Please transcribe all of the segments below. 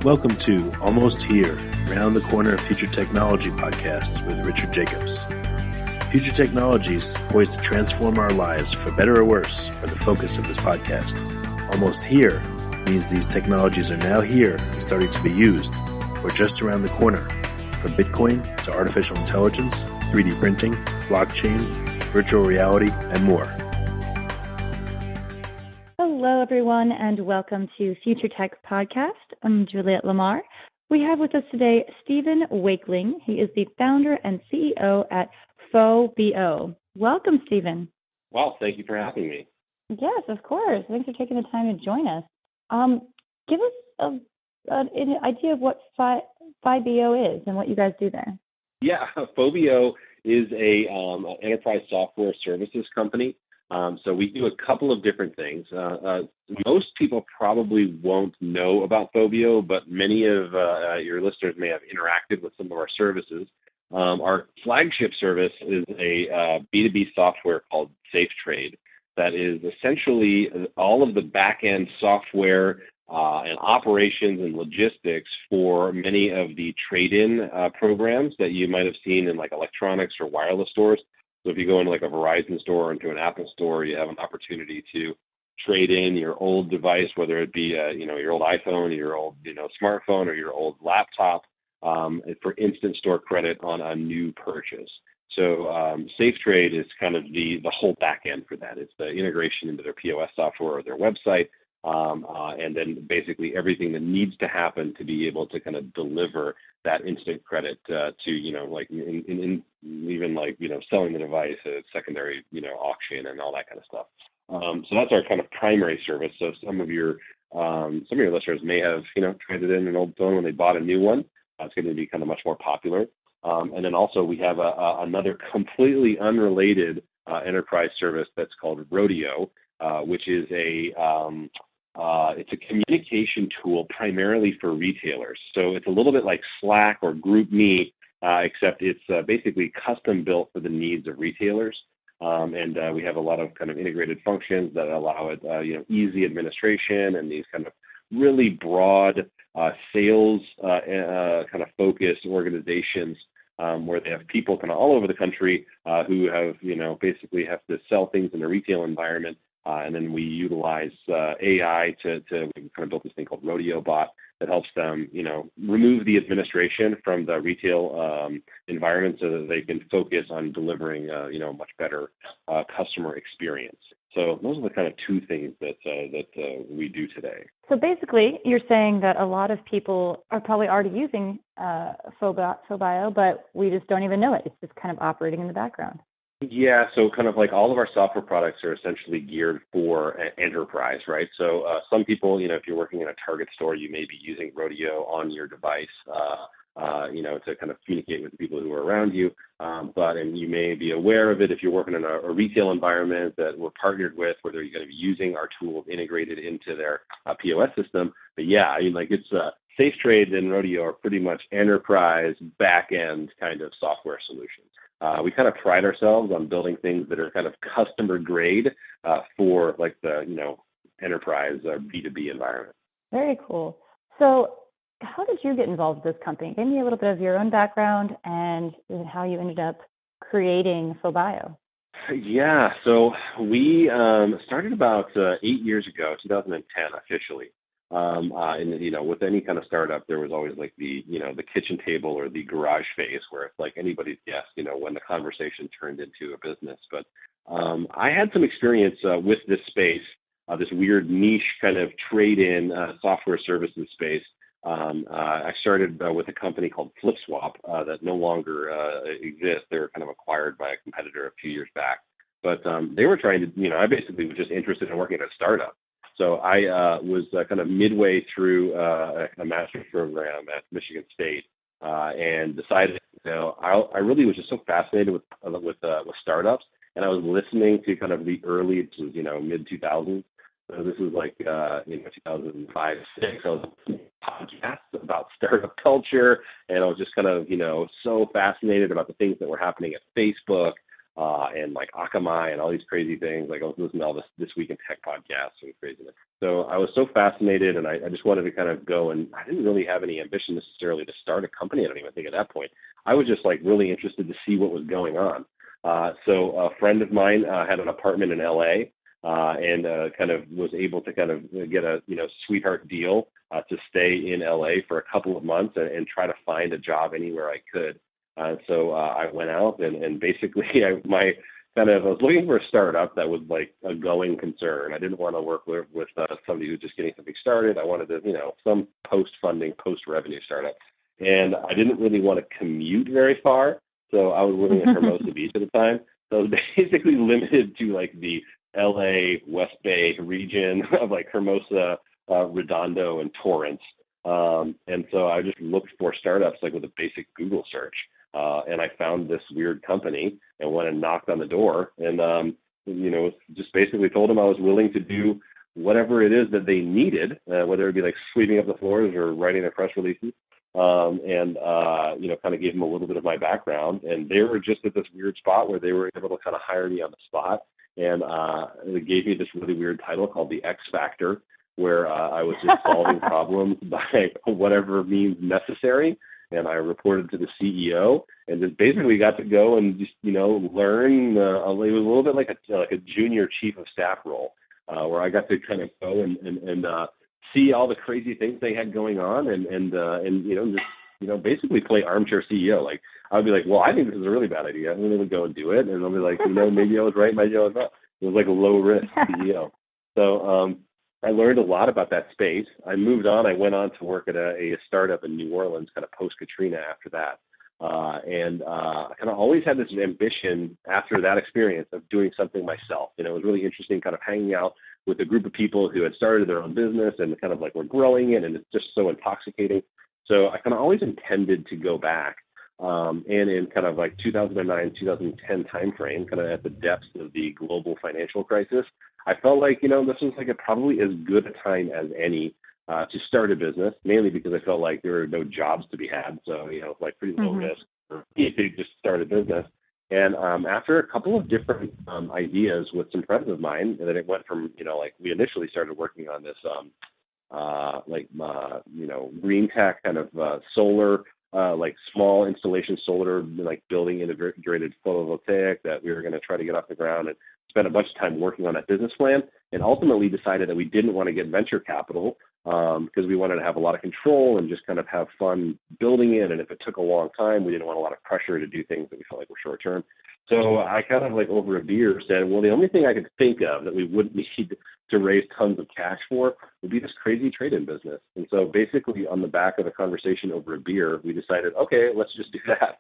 Welcome to Almost Here, Round the Corner Future Technology podcast with Richard Jacobs. Future technologies poised to transform our lives for better or worse are the focus of this podcast. Almost here means these technologies are now here and starting to be used, or just around the corner, from Bitcoin to artificial intelligence, 3D printing, blockchain, virtual reality, and more. Hello, everyone, and welcome to Future Tech Podcast. I'm Juliette Lamar. We have with us today Stephen Wakeling. He is the founder and CEO at Phobio. Welcome, Stephen. Well, thank you for having me. Yes, of course. Thanks for taking the time to join us. Give us an idea of what Phobio is and what you guys do there. Yeah, Phobio is an enterprise software services company. So we do a couple of different things. Most people probably won't know about Phobio, but many of your listeners may have interacted with some of our services. Our flagship service is a B2B software called Safetrade that is essentially all of the back-end software and operations and logistics for many of the trade-in programs that you might have seen in like electronics or wireless stores. So if you go into like a Verizon store or into an Apple store, you have an opportunity to trade in your old device, whether it be your old iPhone, or your old smartphone, or your old laptop, for instant store credit on a new purchase. So Safetrade is kind of the whole back end for that. It's the integration into their POS software or their website, and then basically everything that needs to happen to be able to kind of deliver that instant credit to selling the device at secondary auction and all that kind of stuff. So that's our kind of primary service. So some of your listeners may have traded in an old phone when they bought a new one. It's going to be kind of much more popular. And then also we have another completely unrelated enterprise service that's called Rodio, which is it's a communication tool primarily for retailers. So it's a little bit like Slack or GroupMe, except it's basically custom built for the needs of retailers. And we have a lot of kind of integrated functions that allow it, easy administration and these kind of really broad sales kind of focused organizations where they have people kind of all over the country who have, basically have to sell things in the retail environment. And then we utilize AI we kind of built this thing called Rodeo Bot that helps them, remove the administration from the retail environment so that they can focus on delivering, a much better customer experience. So those are the kind of two things that we do today. So basically, you're saying that a lot of people are probably already using Phobio, but we just don't even know it. It's just kind of operating in the background. Yeah, so kind of like all of our software products are essentially geared for enterprise, right? So some people, if you're working in a Target store, you may be using Rodeo on your device, to kind of communicate with the people who are around you. And you may be aware of it if you're working in a retail environment that we're partnered with, where they're going to be using our tools integrated into their POS system. But yeah, it's Safetrade and Rodeo are pretty much enterprise back-end kind of software solutions. We kind of pride ourselves on building things that are kind of customer grade for like the, enterprise B2B environment. Very cool. So how did you get involved with this company? Give me a little bit of your own background and how you ended up creating Phobio. Yeah, so we started about 8 years ago, 2010 officially. And with any kind of startup, there was always like the kitchen table or the garage phase where it's like anybody's guess, when the conversation turned into a business. But I had some experience with this space, this weird niche kind of trade-in software services space. I started with a company called FlipSwap that no longer exists. They were kind of acquired by a competitor a few years back. But they were trying to, I basically was just interested in working at a startup. So I was kind of midway through a master's program at Michigan State and decided, I really was just so fascinated with startups, and I was listening to kind of the early, mid 2000s. So this was like 2005, 6. I was listening to podcasts about startup culture, and I was just kind of so fascinated about the things that were happening at Facebook. and like Akamai and all these crazy things. Like I was listening to all this Week in Tech podcasts and craziness. So I was so fascinated, and I just wanted to kind of go, and I didn't really have any ambition necessarily to start a company. I don't even think at that point. I was just like really interested to see what was going on. So a friend of mine had an apartment in LA, and kind of was able to kind of get a sweetheart deal to stay in LA for a couple of months and try to find a job anywhere I could. So I went out and basically I was looking for a startup that was like a going concern. I didn't want to work with somebody who's just getting something started. I wanted to, some post-funding, post-revenue startup. And I didn't really want to commute very far. So I was living in Hermosa Beach at the time. So I was basically limited to like the LA, West Bay region of like Hermosa, Redondo, and Torrance. And so I just looked for startups like with a basic Google search. And I found this weird company and went and knocked on the door and, just basically told them I was willing to do whatever it is that they needed, whether it be like sweeping up the floors or writing their press releases. Kind of gave them a little bit of my background. And they were just at this weird spot where they were able to kind of hire me on the spot. And they gave me this really weird title called the X Factor, where I was just solving problems by whatever means necessary. And I reported to the CEO and just basically got to go and just, learn. It was a little bit like a junior chief of staff role, where I got to kind of go and see all the crazy things they had going on and basically play armchair CEO. Like I would be like, well, I think this is a really bad idea. I'm going to go and do it. And I'll be like, maybe I was right, maybe I was wrong. It was like a low risk CEO. So I learned a lot about that space. I moved on. I went on to work at a startup in New Orleans, kind of post-Katrina after that. I kind of always had this ambition after that experience of doing something myself. It was really interesting kind of hanging out with a group of people who had started their own business and kind of like were growing it, and it's just so intoxicating. So I kind of always intended to go back. And in kind of like 2009, 2010 timeframe, kind of at the depths of the global financial crisis, I felt like, this was like probably as good a time as any to start a business, mainly because I felt like there were no jobs to be had. So, like pretty low risk for me to just start a business. And after a couple of different ideas with some friends of mine, and then it went from, we initially started working on this, green tech kind of solar, like small installation solar, like building integrated photovoltaic that we were going to try to get off the ground, and spent a bunch of time working on that business plan, and ultimately decided that we didn't want to get venture capital because we wanted to have a lot of control and just kind of have fun building it. And if it took a long time, we didn't want a lot of pressure to do things that we felt like were short term. So I kind of like over a beer said, well, the only thing I could think of that we wouldn't need to raise tons of cash for would be this crazy trade-in business. And so basically on the back of a conversation over a beer, we decided, okay, let's just do that.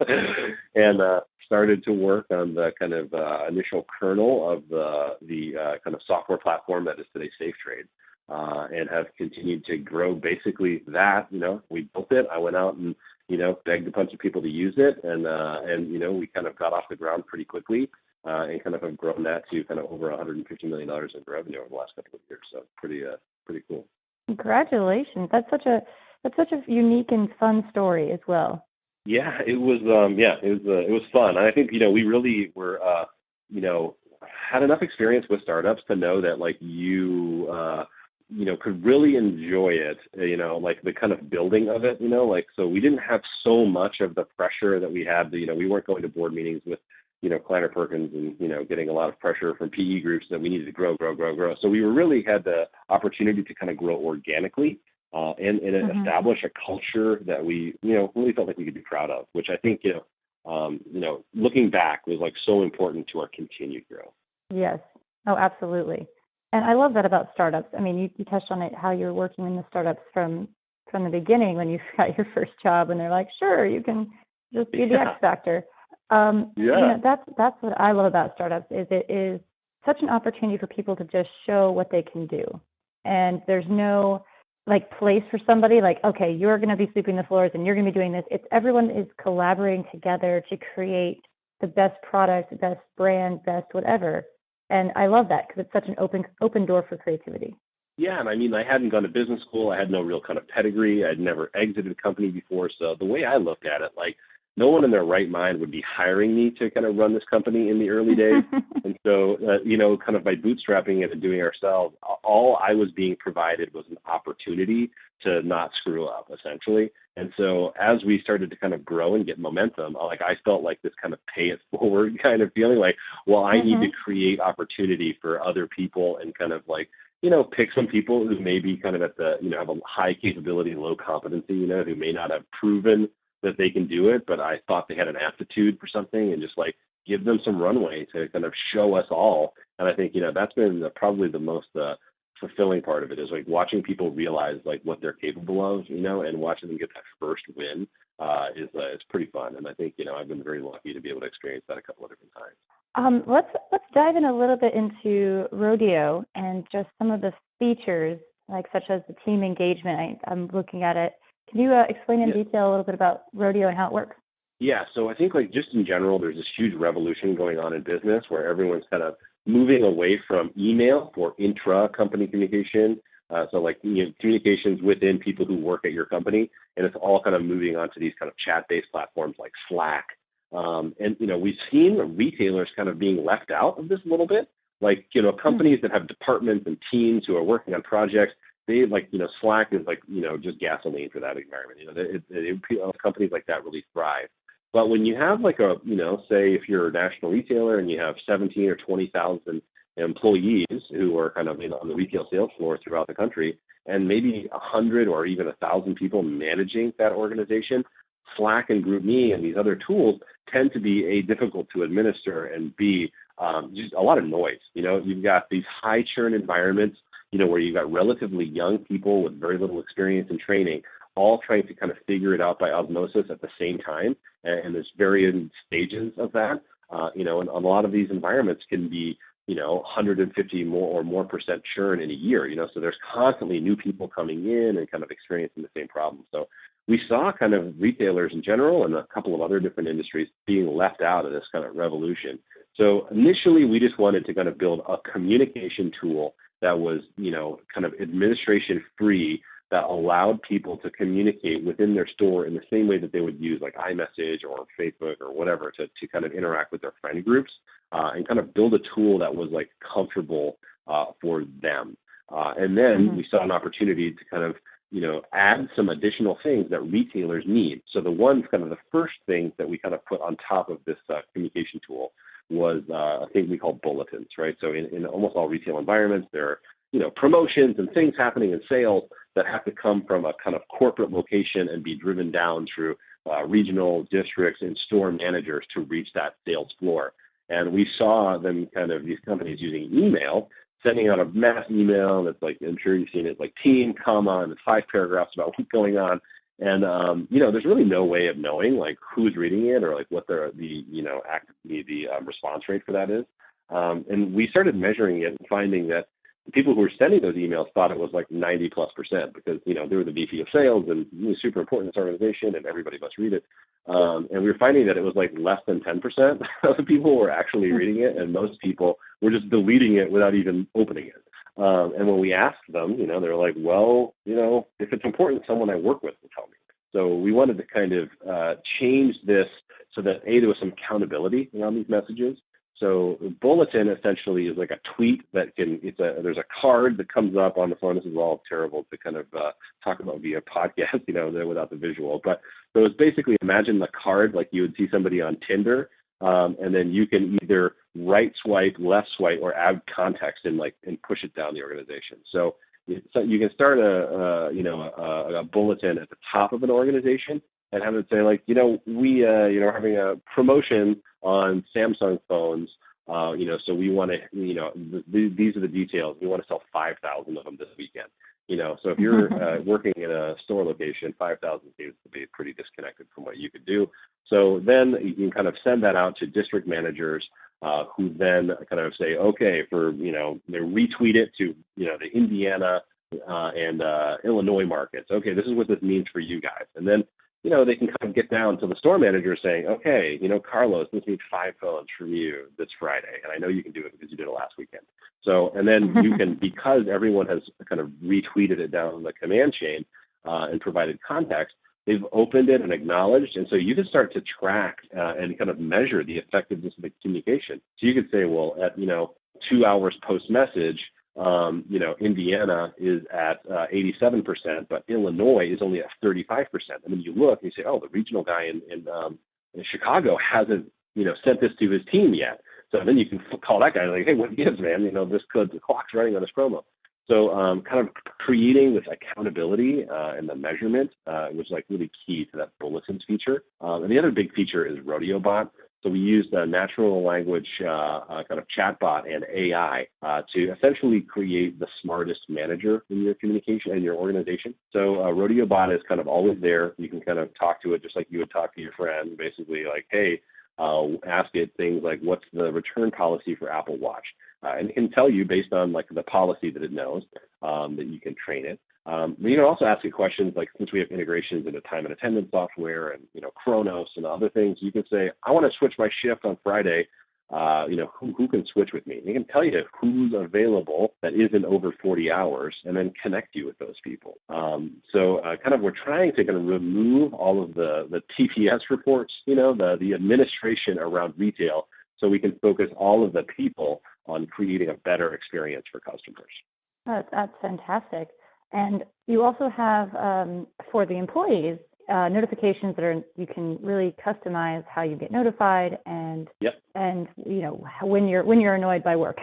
And started to work on the kind of initial kernel of the kind of software platform that is today Safetrade. And have continued to grow basically that, we built it. I went out and, begged a bunch of people to use it. And we kind of got off the ground pretty quickly and kind of have grown that to kind of over $150 million in revenue over the last couple of years. So pretty cool. Congratulations. That's such a unique and fun story as well. Yeah, it was, it was fun. And I think, we really were, had enough experience with startups to know that like you could really enjoy it, like the kind of building of it, so we didn't have so much of the pressure that we had, we weren't going to board meetings with, Kleiner Perkins and, getting a lot of pressure from PE groups that we needed to grow. So we really had the opportunity to kind of grow organically and establish a culture that we, really felt like we could be proud of, which I think, looking back was like so important to our continued growth. Yes. Oh, absolutely. And I love that about startups. I mean, you touched on it, how you're working in the startups from the beginning when you got your first job, and they're like, sure, you can just be the X Factor. That's what I love about startups, is it is such an opportunity for people to just show what they can do. And there's no like place for somebody like, okay, you're going to be sweeping the floors and you're going to be doing this. It's everyone is collaborating together to create the best product, the best brand, best whatever. And I love that because it's such an open door for creativity. Yeah, and I mean, I hadn't gone to business school. I had no real kind of pedigree. I'd never exited a company before. So the way I looked at it, like, no one in their right mind would be hiring me to kind of run this company in the early days. And so, kind of by bootstrapping it and doing it ourselves, all I was being provided was an opportunity to not screw up, essentially. And so as we started to kind of grow and get momentum, I felt like this kind of pay it forward kind of feeling like, well, I need to create opportunity for other people and kind of pick some people who may be kind of at the, have a high capability, low competency, who may not have proven that they can do it, but I thought they had an aptitude for something, and just give them some runway to kind of show us all. And I think, that's been probably the most fulfilling part of it, is watching people realize what they're capable of, and watching them get that first win is pretty fun. And I think, I've been very lucky to be able to experience that a couple of different times. Let's dive in a little bit into Rodeo and just some of the features, such as the team engagement. I'm looking at it. Can you explain in detail a little bit about Rodeo and how it works? Yeah, so I think just in general, there's this huge revolution going on in business where everyone's kind of moving away from email for intra-company communication. Communications within people who work at your company, and it's all kind of moving on to these kind of chat-based platforms like Slack. We've seen retailers kind of being left out of this a little bit. Companies that have departments and teams who are working on projects, they Slack is just gasoline for that environment. Companies like that really thrive. But when you have say if you're a national retailer and you have 17 or 20,000 employees who are kind of on the retail sales floor throughout the country, and maybe 100 or even 1,000 people managing that organization, Slack and GroupMe and these other tools tend to be difficult to administer and be just a lot of noise. You've got these high churn environments, where you've got relatively young people with very little experience and training, all trying to kind of figure it out by osmosis at the same time. And there's varying stages of that, and a lot of these environments can be, 150 more percent churn in a year, so there's constantly new people coming in and kind of experiencing the same problem. So we saw kind of retailers in general and a couple of other different industries being left out of this kind of revolution. So initially, we just wanted to kind of build a communication tool that was, kind of administration free, that allowed people to communicate within their store in the same way that they would use iMessage or Facebook or whatever to kind of interact with their friend groups, and kind of build a tool that was comfortable for them. And then we saw an opportunity to kind of, add some additional things that retailers need. So the first thing that we kind of put on top of this communication tool was a thing we call bulletins, right? So in almost all retail environments, there are, promotions and things happening in sales that have to come from a kind of corporate location and be driven down through regional districts and store managers to reach that sales floor. And we saw them these companies using email, sending out a mass email that's I'm sure you've seen it, team, comma, and 5 paragraphs about what's going on. And, there's really no way of knowing who's reading it or what the response rate for that is. And we started measuring it and finding that the people who were sending those emails thought it was 90+% because, they were the VP of sales and it was super important in this organization and everybody must read it. And we were finding that it was less than 10% of the people were actually reading it, and most people were just deleting it without even opening it. And when we asked them, they were like, well, if it's important, someone I work with will tell me. So we wanted to kind of change this so that, there was some accountability around these messages. So bulletin essentially is a tweet that there's a card that comes up on the phone. This is all terrible to kind of talk about via podcast, without the visual. But so it's basically, imagine the card like you would see somebody on Tinder, and then you can either right swipe, left swipe, or add context and push it down the organization. So you can start a bulletin at the top of an organization and have it say we are having a promotion on Samsung phones, so we want to, these are the details. We want to sell 5,000 of them this weekend. So if you're working in a store location, 5,000 seems to be pretty disconnected from what you could do. So then you can kind of send that out to district managers, who then kind of say, okay, they retweet it to, the Indiana and Illinois markets. Okay, this is what this means for you guys. And then, they can kind of get down to the store manager saying, okay, Carlos, this needs 5 phones from you this Friday. And I know you can do it because you did it last weekend. So, and then you can, because everyone has kind of retweeted it down the command chain and provided context, they've opened it and acknowledged. And so you can start to track and kind of measure the effectiveness of the communication. So you could say, well, at, 2 hours post message, Indiana is at 87%, but Illinois is only at 35%. And then you look and you say, oh, the regional guy in Chicago hasn't, sent this to his team yet. So then you can call that guy like, hey, what gives, man? The clock's running on this promo. So kind of creating this accountability and the measurement was like really key to that bulletins feature. And the other big feature is Rodeo Bot. So we used a natural language kind of chatbot and AI to essentially create the smartest manager in your communication and your organization. So Rodeo Bot is kind of always there. You can kind of talk to it just like you would talk to your friend, basically like, hey, ask it things like, what's the return policy for Apple Watch? And it can tell you based on like the policy that it knows that you can train it. But you can also ask it questions like, since we have integrations into time and attendance software and, Chronos and other things, you can say, I want to switch my shift on Friday. Who can switch with me? And it can tell you who's available that isn't over 40 hours and then connect you with those people. So we're trying to kind of remove all of the TPS reports, the administration around retail, so we can focus all of the people on creating a better experience for customers. That's fantastic. And you also have, for the employees, notifications that you can really customize how you get notified and when you're annoyed by work.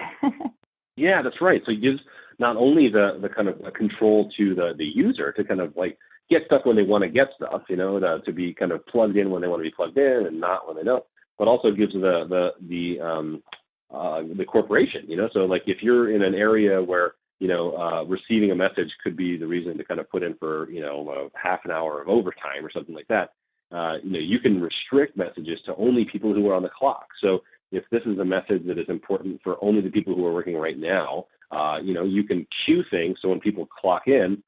Yeah, that's right. So it gives not only the kind of control to the user to kind of like get stuff when they want to get stuff, to be kind of plugged in when they want to be plugged in and not when they don't, but also gives the corporation, so like if you're in an area where receiving a message could be the reason to kind of put in for, half an hour of overtime or something like that. You can restrict messages to only people who are on the clock. So if this is a message that is important for only the people who are working right now, you can queue things so when people clock in,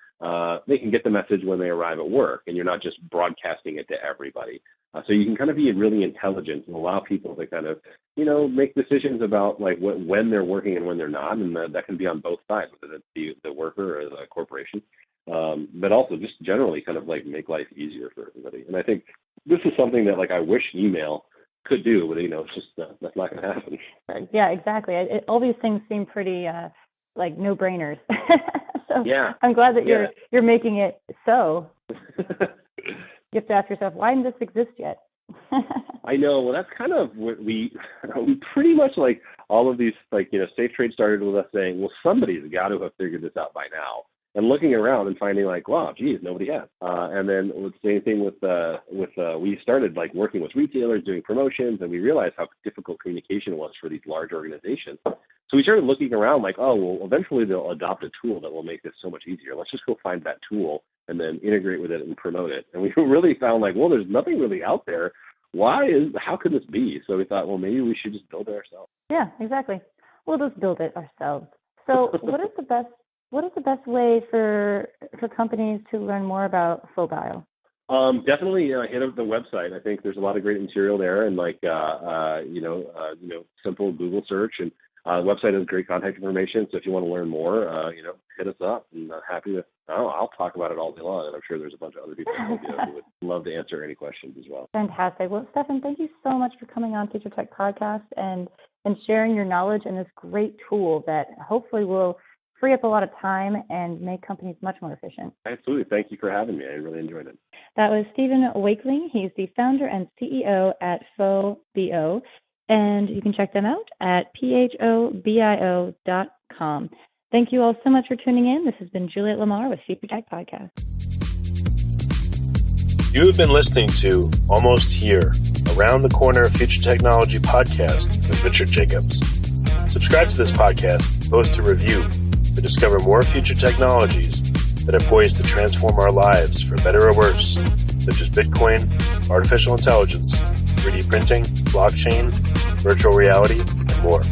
they can get the message when they arrive at work, and you're not just broadcasting it to everybody. So you can kind of be really intelligent and allow people to kind of, make decisions about like when they're working and when they're not, and that can be on both sides, whether it's the worker or the corporation, but also just generally kind of like make life easier for everybody. And I think this is something that like I wish email could do, but it's just that's not going to happen. Right. Yeah, exactly. All these things seem pretty like no-brainers. So yeah. I'm glad that you're making it so. You have to ask yourself, why didn't this exist yet? I know. Well, that's kind of what we pretty much like all of these, like, Safetrade started with us saying, well, somebody's got to have figured this out by now. And looking around and finding like, wow, geez, nobody has. And then the same thing with we started like working with retailers, doing promotions, and we realized how difficult communication was for these large organizations. So we started looking around like, oh, well, eventually they'll adopt a tool that will make this so much easier. Let's just go find that tool and then integrate with it and promote it. And we really found like, well, there's nothing really out there. How could this be? So we thought, well, maybe we should just build it ourselves. Yeah, exactly. We'll just build it ourselves. So what is the best way for companies to learn more about Phobio? Definitely hit up the website. I think there's a lot of great material there, and like simple Google search, and the website has great contact information. So if you want to learn more, hit us up, and happy to. I'll talk about it all day long, and I'm sure there's a bunch of other people who would love to answer any questions as well. Fantastic. Well, Stefan, thank you so much for coming on Future Tech Podcast and sharing your knowledge and this great tool that hopefully will free up a lot of time and make companies much more efficient. Absolutely. Thank you for having me. I really enjoyed it. That was Stephen Wakeling. He's the founder and CEO at Phobio, and you can check them out at phobio.com. Thank you all so much for tuning in. This has been Juliet Lamar with Future Tech Podcast. You have been listening to Almost Here, Around the Corner Future Technology Podcast with Richard Jacobs. Subscribe to this podcast, post a review to discover more future technologies that are poised to transform our lives for better or worse, such as Bitcoin, artificial intelligence, 3D printing, blockchain, virtual reality, and more.